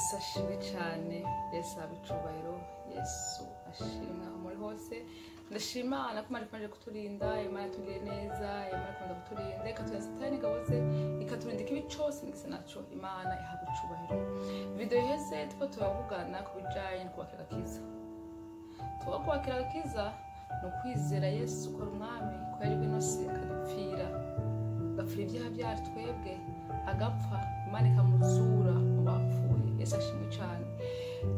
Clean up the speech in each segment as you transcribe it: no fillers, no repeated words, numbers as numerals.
Yesu ashimwe cyane, Yesu abicubahiro, Yesu ashimwa muri hose. Ndashima Imana ko Imana ikomeje kuturinda, Imana yatugiriye neza, Imana ikunda kuturinda, ikaturinda Satani gaboze, ikaturinda ikibi cyose n'igisa naco. Imana ihabwa icubahiro. Video iheze tuko turavugana ku bijanye no kwakira agakiza. Kwakira agakiza no kwizera Yesu ko ari umwami, ko yari bwinose akadupfira, agapfira ibyaha byacu twebwe, agapfa Imana ikamuzura mu bapfuye. Yesu ashimwe cyane.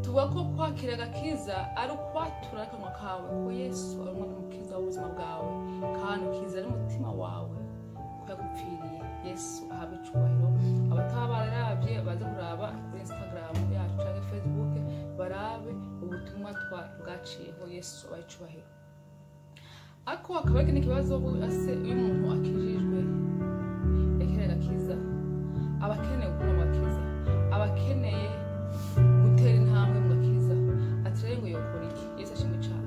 Tuvuga ko kwakira agakiza ari ukwatura akanwa kawe ko Yesu ari umwami mukiza w'ubuzima bwawe, kandi ukizera n'umutima wawe ko yagupfiriye. Yesu ahabwa icubahiro. Abataba bararavye baze kuraba kuri Instagram yacu cyangwa Facebook barabe ubutumwa bwaciyeho. Yesu abaha icubahiro. Ako akaba ari n'ikibazo ase uyu muntu akijijwe yakira agakiza, abakeneye gukora agakiza, abakeneye gutera intambwe mu gakiza, atireye ngo yokora iki? Yesu ashimwe cyane.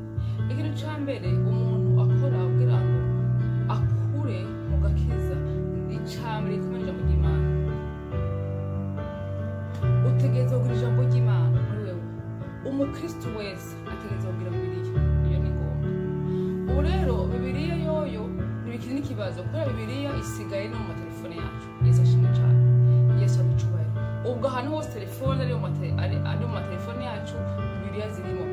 Ikintu cya mbere umuntu akora kugira ngo akure mu gakiza, icambere rikomeye ijambo ry'Imana. Utegereza kugira ijambo ry'Imana muri wewe. Umukristo wese ategereza kugira Bibiliya. Iyo ni ngombwa. Ubu rero Bibiliya yoyo ntibikiri n'ikibazo, kubera Bibiliya isigaye no mu matelefone yacu. Yesu ashimwe cyane. Yesu abicubahiro. Ubwo ahantu hose telefone ari mu matelefone yacu, Bibiliya zirimo.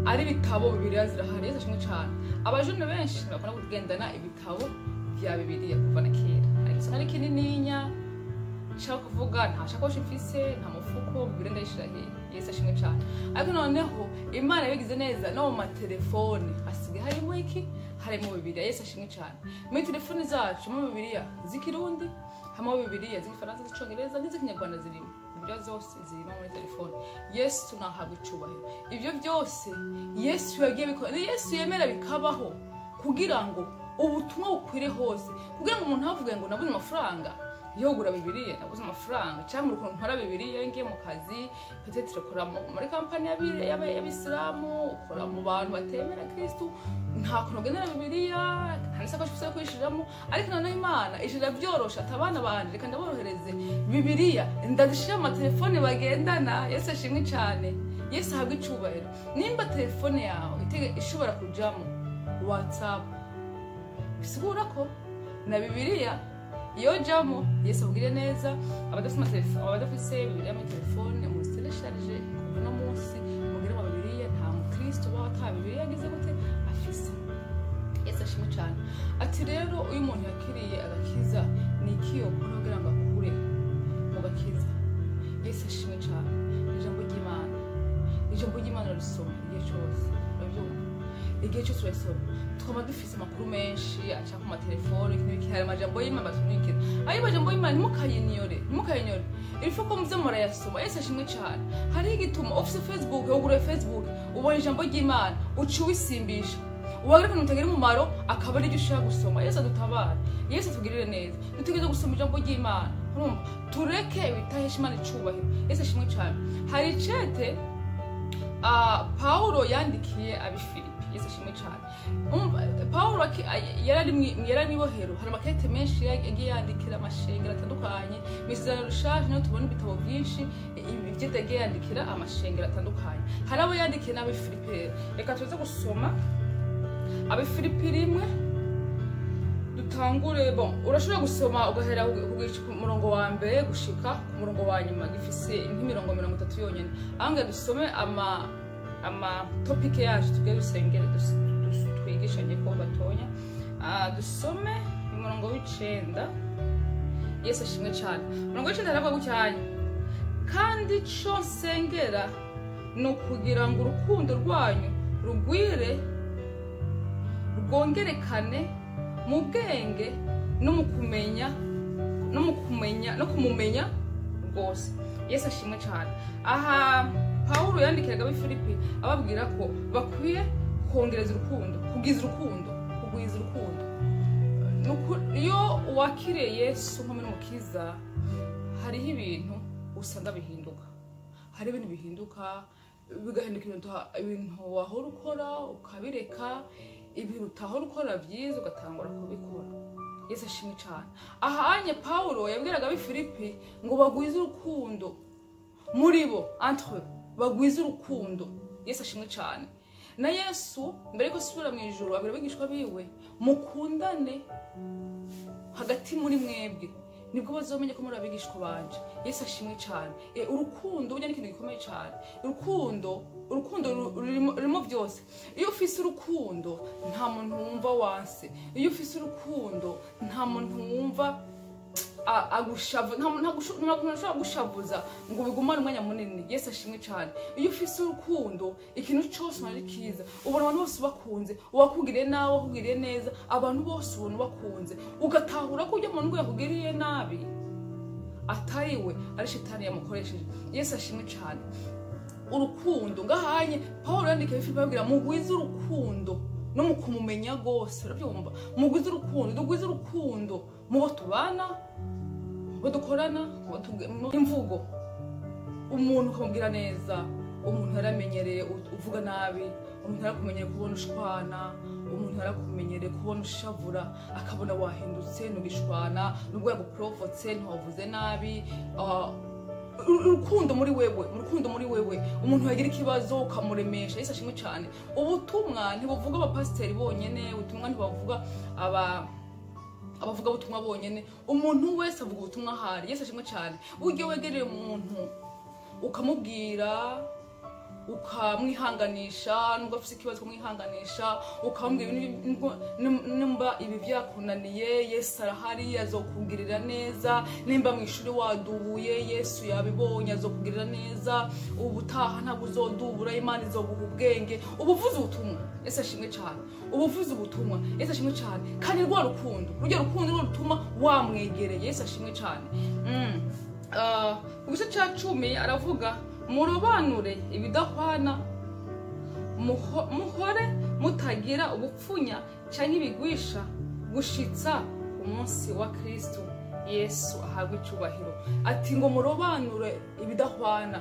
Ari ibitabo Bibiliya zirahari. Yesu ashimwe cyane. Abajene benshi bakunda kugendana ibitabo bya Bibiliya kuva na kera. Ari kinininya nshaka kuvuga, nta shakoshi mfise, nta mufuko, Bibiliya ndayishira hehe. Yesu ashimwe cyane. Ariko noneho Imana yabigize neza, no mu matelefone asigaye harimo iki? Harimo Bibiliya. Yesu ashimwe cyane. Muri telefone zacu mu Bibiliya z'ikirundi, hamo Bibiliya z'igifaransa, z'icongereza n'iz'ikinyarwanda zirimo. Bibiliya zose zirimo muri telefone. Yesu nahabwa icubahiro. Ibyo byose Yesu yagiye bikora. Yesu yemera bikabaho kugira ngo ubutumwa bukwire hose, kugira ngo umuntu avuge ngo nabuze amafaranga yo gura Bibiliya, nabuze amafaranga, cyangwa ukuntu nkora Bibiliya ngiye mu kazi, peut-être ukora muri kampani y'abisilamu, ukora mu bantu batemera Kristo, nta kuntu ugendera Bibiliya, nta n'isako ushobora kwishiriramo. Ariko noneho Imana ijira byorosha, atabana banje reka ndaborohereze Bibiliya ndazishira mu telefone bagendana. Yesu ashimwe cyane. Yesu ahabwa icubahiro. Nimba telefone yawe ishobora kujamo WhatsApp, bisigura ko na Bibiliya iyo jamo. Yesu abwire neza abadafise Bibiliya muri telefone, muziresharije kuva no munsi mugire mu Bibiliya. Nta mukristo baba ata Bibiliya yagize gute afise. Yesu ashimwe cyane. Ati rero uyu muntu yakiriye agakiza ni iki yokora kugira ngo akure mu gakiza? Yesu ashimwe cyane. Ijambo ry'Imana risoma igihe cyose. Urabyumva? Igihe cyose urasoma. Tukaba dufise amakuru menshi aca ku matelefone, ikintu hari amajambo y'Imana batumikira. Ayo majambo y'Imana ntimukayinyore. Ibifuko muze murayasoma. Yesu ashimwe cyane. Hari igituma ufise Facebook, ugure Facebook, ubona ijambo ry'Imana, uca ubisimbisha. Uwagira ko mutagira umumaro akaba ari byo ushaka gusoma. Yesu adutabara. Yesu atugirire neza. Dutegereza gusoma ijambo ry'Imana. Urumva? Tureke ibitahesha Imana icubahiro. Yesu ashimwe cyane. Hari icete Paulo yandikiye abifilipi. Yesu ashimwe cyane. Paulo yarari mwibohero, hari amakete menshi yagiye yandikira amashengero atandukanye. Misizano rushaje niho tubona ibitabo byinshi ibyo yagiye yandikira amashengero atandukanye. Hari abo yandikiye n'abifilipi. Reka tuze gusoma abifilipi rimwe dutangure. Urashobora gusoma ugahera ku murongo wa mbere gushika ku murongo wa nyuma, gifise nk'imirongo 30 yonyene. Ahange dusome ama topic yacu tugiye dusengere twigishanye ko batonya. Dusome umurongo w'icenda. Yesu ashimwe cyane. Umurongo w'icenda aravuga gucyanye, kandi cyo nsengera no kugira ngo urukundo rwanyu rugwire rwongerekane mu bwenge no kumumenya rwose. Yesu ashimwe cyane. Aha Paulo yandikiraga ab'Ifilipi ababwira ko bakwiye kongereza urukundo, kugwiza urukundo. Iyo wakiriye Yesu nk'umwe n'umukiza, hariho ibintu usanga bihinduka. Hari ibintu bihinduka bigahinduka ibintu wahora ukora ukabireka, ibintu utahora ukora byiza ugatangura kubikora. Yesu ashimwe cyane. Ahanye Paulo yabwiraga ab'Ifilipi ngo bagwize urukundo muri bo entre bagwiza urukundo. Yesu ashimwe cyane. Na Yesu mbere ko asubira mu ijuru abira abigishwa biwe mukundane hagati muri mwebwe nibwo bazomenya ko muri abigishwa banje. Yesu ashimwe cyane. Urukundo burya ni ikintu gikomeye cyane. Urukundo rurimo byose. Iyo ufise urukundo nta muntu wumva wanse. Iyo ufise urukundo nta muntu wumva agushavu, nta ashobora gushavuza ngo bigumane umwanya munini. Yesu ashimwe cyane. Iyo ufise urukundo ikintu cyose ari kiza, ubona abantu bose bakunze, uwakugiriye nawe wakugiriye neza, abantu bose ubona bakunze, ugatahura ko ujya mu ngo yakugiriye nabi atariwe ari shitani yamukoresheje. Yesu ashimwe cyane. Urukundo ngahanye Paulo yandika Filipi ababwira mugwize urukundo no mukumumenya gose. Urabyumva? Mugwize urukundo, dugwize urukundo mubo tubana, dukorana, imvugo. Umuntu ukamubwira neza, umuntu yaramenyereye uvuga nabi, umuntu yarakumenyereye kubona ushwana, umuntu yarakumenyereye kubona ushavura, akabona wahindutse ntugishwana, nubwo yaguprofotse ntiwavuze nabi. Urukundo muri wewe umuntu yagira ikibazo ukamuremesha. Yesu ashimwe cyane. Ubutumwa ntibuvuga abapasiteri bonyene, ubutumwa ntibavuga abavuga ubutumwa bonyene, umuntu wese avuga ubutumwa ahari. Yesu ashimwe cyane. Ujye wegereye umuntu ukamubwira, ukamwihanganisha, nubwo afite ikibazo kumwihanganisha, ukamubwira nimba ibi byakunaniye, Yesu arahari azokugirira neza. Nimba mu ishuri wadubuye, Yesu yabibonye azokugirira neza. Ubutaha ntabwo uzodubura, Imana izoguha ubwenge. Ubuvuze ubutumwa. Yesu ashimwe cyane. Ubuvuze ubutumwa. Yesu ashimwe cyane. Kandi rwa rukundo rutuma wamwegereye. Yesu ashimwe cyane. Mu gice cya 10 aravuga murobanure ibidahwana, muhore mutagira ubupfunya cyangwa ibigwisha, gushitsa umunsi wa Kristo Yesu ahabwa icubahiro. Ati ngo murobanure ibidahwana.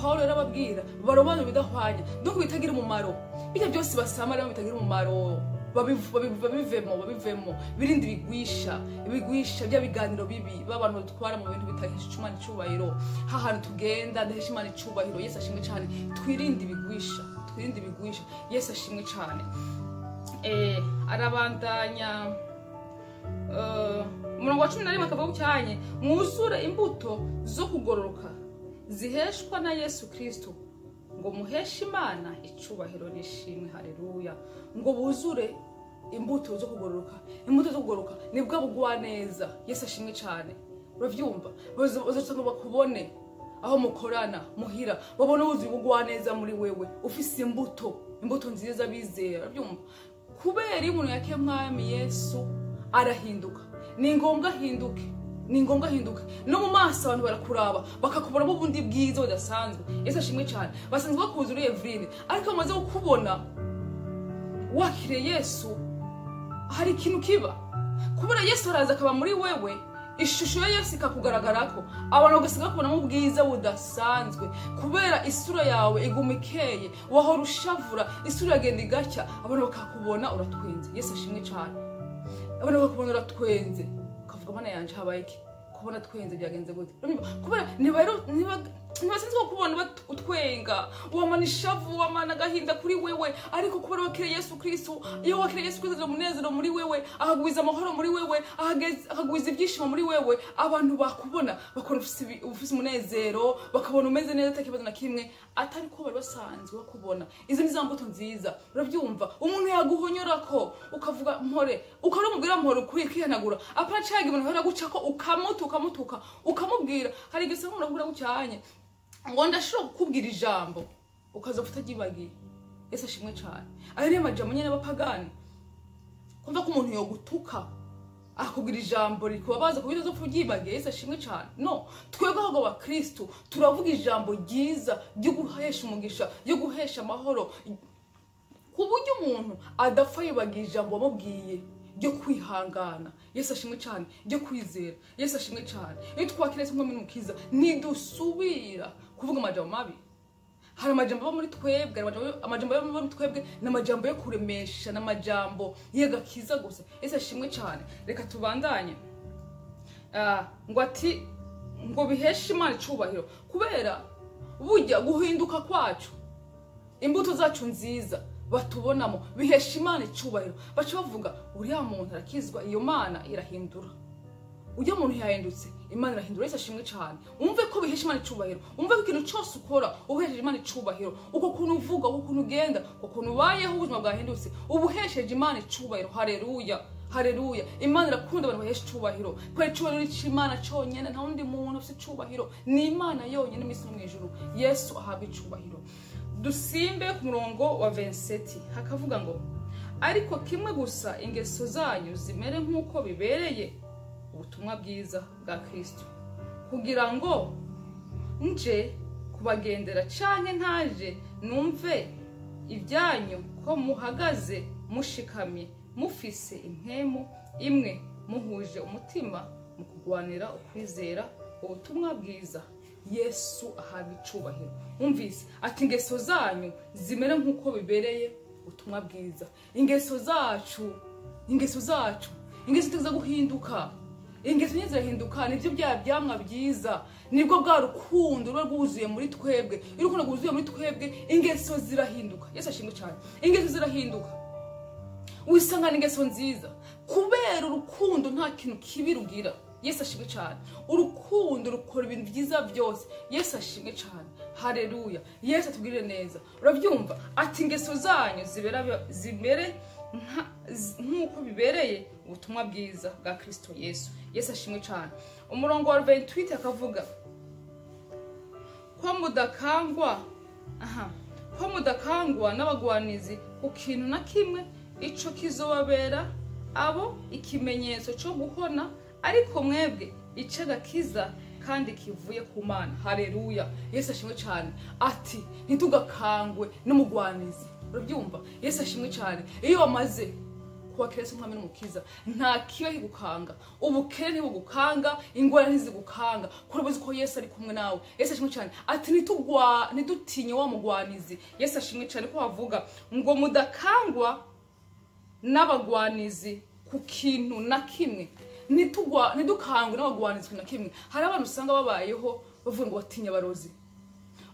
Paulo yarababwira barobanure ibidahwanya, donc bitagira umumaro. Bijya byose basama rero bitagira umumaro, babivemo birinde ibigwisha bya biganiro bibi babantu batwara mu bintu bitahesha Imana icubahiro. Hahantu tugenda ndahesha Imana icubahiro. Yesu ashimwe cyane. Twirinde ibigwisha. Yesu ashimwe cyane. Arabandanya umurongo wa 11 akavuga cyane mwuzure imbuto zo kugororoka ziheshwa na Yesu Kristo, ngo muheshe Imana icubahiro nishimwe. Haleluya. Ngo buzure imbuto zo kugororoka. Imbuto zo kugororoka nibwo bugwa neza. Yesu ashimwe cyane. Uravyumva? Bazosanga bakubone aho mukorana muhira, babone ubuzi bugwa neza muri wewe, ufise imbuto nziza bizera. Uravyumva? Kubera umuntu yake mwami Yesu arahinduka. Ni ngombwa ahinduke. No mu maso abantu barakuraba bakakubona mu bundi bwiza budasanzwe. Yesu ashimwe cyane. Basanzwe bakuzuriye Evrine, ariko amaze gukubona wakire Yesu hari ikintu kiba. Kubera Yesu araza akaba muri wewe, ishusho ya Yesu ikakugaragarako, abantu bagasiga kubona mu bwiza budasanzwe. Kubera isura yawe igumikeye, wahora ushavura, isura yagenda igacya, abantu bakakubona uratwenze. Yesu ashimwe cyane. Abantu bakubona uratwenze, ukavuga Mana yanje habaye iki kubona twenze byagenze gute. Kubera ntibasinze kubona utwenga, wamana ishavu, wamana gahinda kuri wewe, ariko kubera wakire Yesu Kristo. Iyo wakire Yesu Kristo umunezero muri wewe, ahagwiza amahoro muri wewe, ahagwiza ibyishimo muri wewe, abantu bakubona bakora ufise umunezero, bakabona umeze neza atakibazo na kimwe, atari ko bari basanzwe bakubona. Izi ni za mbuto nziza. Urabyumva? Umuntu yaguhonyorako ukavuga mpore, ukarumubwira mpore kwihanagura, apana cyage umuntu haragucako ukamutuka, ukamubwira hari igise umuntu akubwira gucyanye ngo ndashobora kukubwira ijambo ukazofata gibagiye. Yesu ashimwe cyane. Ayo ni amajambo nyene y'abapagani. Kumva ko umuntu yogutuka akubwira ijambo rikubabaza kubira zo kugibagiye. Yesu ashimwe cyane. No, twebwe aho ba Kristo turavuga ijambo ryiza ryo guhesha umugisha, ryo guhesha amahoro, kuburyo umuntu adapfa yibagiye ijambo wamubwiye ryo kwihangana. Yesu ashimwe cyane. Ryo kwizera. Yesu ashimwe cyane. Iyo twakira Yesu nk'umwami mukiza ntidusubira kuvuga amajambo mabi. Hari amajambo aba muri twebwe, amajambo aba muri twebwe n'amajambo yo kuremesha, n'amajambo y'agakiza gusa. Yesu ashimwe cyane. Reka tubandanye. Ngo ati ngo biheshe Imana icubahiro. Kubera burya guhinduka kwacu, imbuto zacu nziza batubonamo bihesha Imana icubahiro. Baca bavuga uriya muntu arakizwa, iyo Mana irahindura. Ujya muntu yahindutse, Imana irahindura. Yesu ashimwe cyane. Umve ko bihesha Imana icubahiro. Umve ko ikintu cyose ukora ubihesheje Imana icubahiro. Uko kuntu uvuga, uko kuntu ugenda, uko kuntu ubayeho ubuzima bwahindutse, ubuhesheje Imana icubahiro. Haleluya. Haleluya. Imana irakunda abantu bahesha icubahiro. Kwa icubahiro cy'Imana cyonyene, nta wundi muntu ufite icubahiro. Ni Imana yonyene mw'isi no mw'ijuru. Yesu ahabwa icubahiro. Dusimbe ku murongo wa 27 hakavuga ngo ariko kimwe gusa ingeso zanyu zimere nk'uko bibereye ubutumwa bwiza bwa Kristo, kugira ngo nje kubagendera canke ntaje numve ibyanyu ko muhagaze mushikamye mufise impemu imwe, muhuje umutima mu kugwanira ukwizera ubutumwa bwiza. Yesu ahabwa icubahiro. Umvise ati ingeso zanyu zimere nk'uko bibereye ubutumwa bwiza. Ingeso zacu tuza guhinduka. Ingeso nyinshi zirahinduka, nivyo bya byamwa byiza, nibwo bwa rukundo ruba rwuzuye muri twebwe. Iyo urukundo rwuzuye muri twebwe, ingeso zirahinduka. Yesu ashimwe cyane. Ingeso zirahinduka, wisangana ingeso nziza kubera urukundo nta kintu kibi rugira. Yesu ashimwe cyane. Urukundo rukora ibintu byiza byose. Yesu ashimwe cyane. Haleluya. Yesu atugirire neza. Urabyumva ati ingeso zanyu zimere nk'uko bibereye ubutumwa bwiza bwa Kristo Yesu. Yesu ashimwe cyane. Umurongo wa 28 akavuga ko mudakangwa n'abagwanizi ku kintu na kimwe, ico kizobabera abo ikimenyetso cyo guhona, ariko mwebwe ice gakiza kandi kivuye ku Mana. Haleluya. Yesu ashimwe cyane. Ati ntitugakangwe n'umugwanizi. Urabyumva? Yesu ashimwe cyane. Iyo wamaze kwakira Yesu nk'umwami n'umukiza, nta kiba kigukanga, ubukene ntibugukanga, ingwara ntizigukanga, kuko uzi ko Yesu ari kumwe nawe. Yesu ashimwe cyane. Ati ntidutinye wa mugwanizi. Yesu ashimwe cyane ko bavuga ngo mudakangwa n'abagwanizi ku kintu na kimwe. Ntidukangwe n'abagwanizi na kimwe. Hari abantu usanga babayeho bavuga ngo batinya abarozi,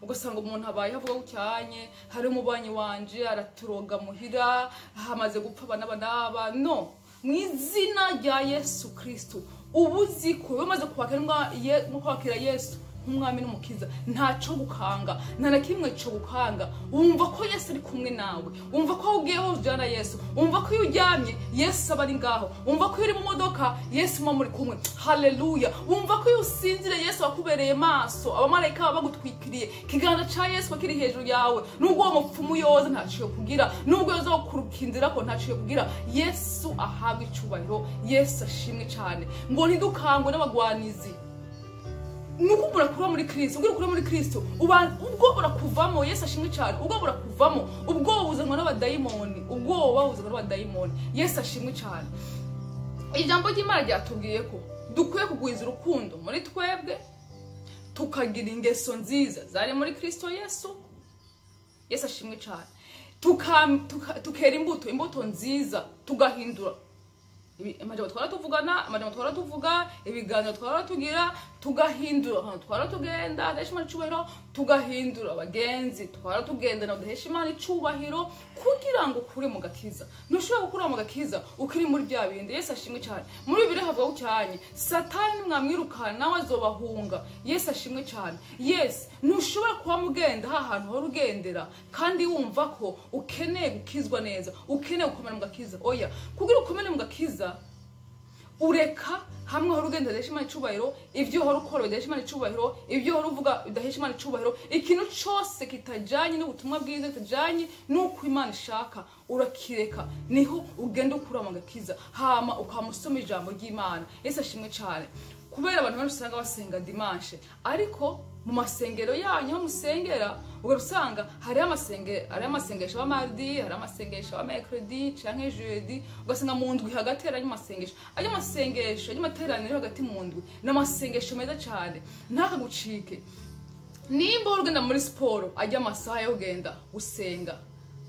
ugasanga umuntu abaye avuga gucyanye, hari umubanyi wanje araturoga muhira, hamaze gupfa abanaba. No, mu izina rya Yesu Kristo, ubuziko bamaze kwakira Yesu nk'umwami n'umukiza, ntaco gukanga, nta na kimwe cyo gukanga. Wumva ko Yesu ari kumwe nawe, wumva ko ugiyeho ujana Yesu, wumva ko iyo uryamye Yesu aba ari ngaho, wumva ko iyo uri mu modoka Yesu muba muri kumwe. Haleluya. Wumva ko iyo usinzire Yesu akubereye maso, abamarayika baba bagutwikiriye, ikiganza ca Yesu kiri hejuru yawe. Nubwo uwo mupfumu yoza ntaciye kugira, nubwo yoza kurukindira ko ntaciye kugira. Yesu ahabwa icubahiro. Yesu ashimwe cyane. Ngo ntidukangwe n'abagwanizi. Nuko burakura muri Kristo, ubwo burakura muri Kristo, ubwo burakuvamo. Yesu ashimwe cyane. Ubwo burakuvamo, ubwo buzanwa n'abadayimoni, Yesu ashimwe cyane. Ijambo ry'Imana ryatubwiye ko dukwiye kugwiza urukundo muri twebwe, tukagira ingeso nziza zari muri Kristo Yesu. Yesu ashimwe cyane. Tukera imbuto nziza, tugahindura amajambo twara tuvuga, ibiganiro twara tugira, tugahindura ahantu twara tugenda adahesha Imana icubahiro, tugahindura abagenzi twara tugendana adahesha Imana icubahiro, kugira ngo ukure mu gakiza. Ntushobora gukura mu gakiza ukiri muri bya bindi. Yesu ashimwe cyane. Muri Bibiliya havuga cyane Satani mwamwirukana nawe azobahunga. Yesu ashimwe cyane. Yes, ntushobora kuba mugenda ahantu hora ugendera kandi wumva ko ukeneye gukizwa neza, ukeneye gukomera mu gakiza. Oya, kugira ukomere mu gakiza ureka hamwe hora ugenda adahesha Imana icubahiro, ibyo hora ukora bidahesha Imana icubahiro, ibyo hora uvuga bidahesha Imana icubahiro, ikintu cyose kitajanye n'ubutumwa bwiza, kitajanye n'uko Imana ishaka, urakireka. Niho ugenda ukura mu gakiza, hama ukamusoma ijambo ry'Imana. Yesu ashimwe cyane. Kubera abantu benshi usanga basenga dimanche, ariko mu masengero yanyu aho musengera ugasanga hari amasengesho y'amardi, hari amasengesho ya mercredi canke jeudi, ugasanga mu ndwi hagati hari amasengesho. Ayo masengesho y'amateraniro hagati mu ndwi n'amasengesho meza cyane. Ntakagucike. Nimba urugenda muri siporo ajya amasaha yo kugenda gusenga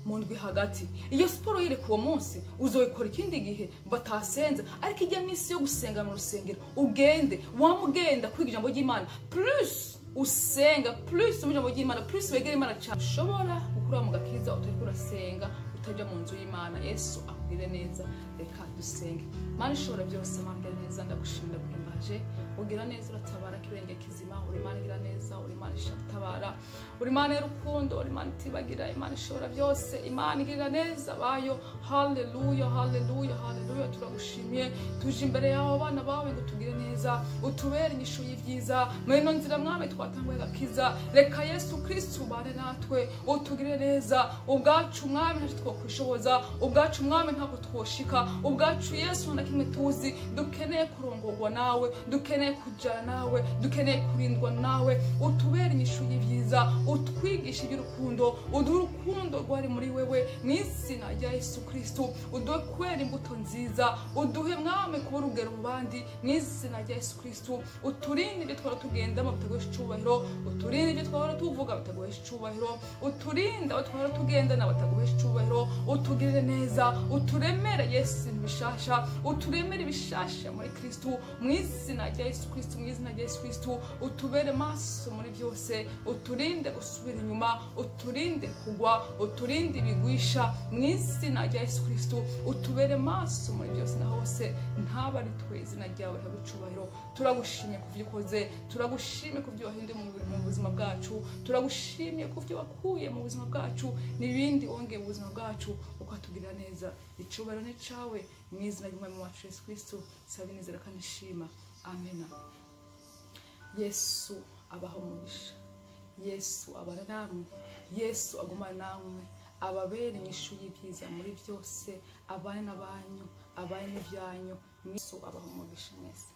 mu ndwi hagati, iyo siporo yire kuwo munsi uzoyikora ikindi gihe batasenze, ariko ijya minsi yo gusenga mu rusengero ugende, wamugenda kwiga ijambo ry'Imana plus usenga plus mu ijambo ry'Imana plus wegera Imana cyane ushobora gukura mu gakiza utariko urasenga utajya mu nzu y'Imana. Yesu akugire neza. Reka dusenge. Mana ishobora byose, Mana neza, ndagushimira guhimbaje, ugira neza, uratabara kirenge kizima, uri Mana igira neza, uri Mana ishatabara, uri Mana y'urukundo, uri Mana itibagira, Imana ishobora byose, Imana igira neza bayo. Haleluya, haleluya, haleluya. Turagushimiye, tuje imbere yawe abana bawe ngo tugire neza, utubere inyishu y'ibyiza muri no nzira Mwami twatanguye gakiza. Reka Yesu Kristo ubane natwe, utugire neza. Ubwacu Mwami ntacyo twokwishoboza, ubwacu Mwami ntabwo twoshika, ubwacu Yesu nta kimwe tuzi. Dukeneye kurongorwa nawe, dukeneye kujana nawe, dukeneye kurindwa nawe. Utubere inyishu y'ibyiza, utwigisha iby'urukundo, uduhe urukundo rwari muri wewe mu izina rya Yesu Kristo. Uduhe kwera imbuto nziza, uduhe Mwami kuba urugero mu bandi mu izina rya Yesu Kristo. Uturinde ibyo twara tugendamo bitaguhesha icyubahiro, uturinde ibyo twara tuvuga bitaguhesha icyubahiro, uturinde aho twara tugendana bataguhesha icyubahiro. Utugirire neza, uturemere Yesu ibishasha, uturemere ibishasha muri Kristo mu izina rya Yesu Kristo, mu izina rya Yesu Kristo. Utubere maso muri byose, uturinde gusubira inyuma, uturinde kugwa, uturinde ibigwisha mu izina rya Yesu Kristo. Utubere maso muri byose na hose, ntaba ari twe izina ryawe habicubahiro. Turagushimye kuvyo ukoze, turagushimye kuvyo wahinduye mu buzima bwacu, turagushimye kuvyo wakuye mu buzima bwacu n'ibindi wongeye mu buzima bwacu, ukatugirira neza. Icubahiro ni cawe mu izina ry'Umwami wacu Yesu Kristo. Sabe neza kandi nshima. Amen. Yesu abaho umugisha, Yesu abana namwe, Yesu agumana namwe, ababere inyishu y'ibyiza muri byose, abane n'abanyu, abane n'ibyanyu. Yesu abaho umugisha mwese.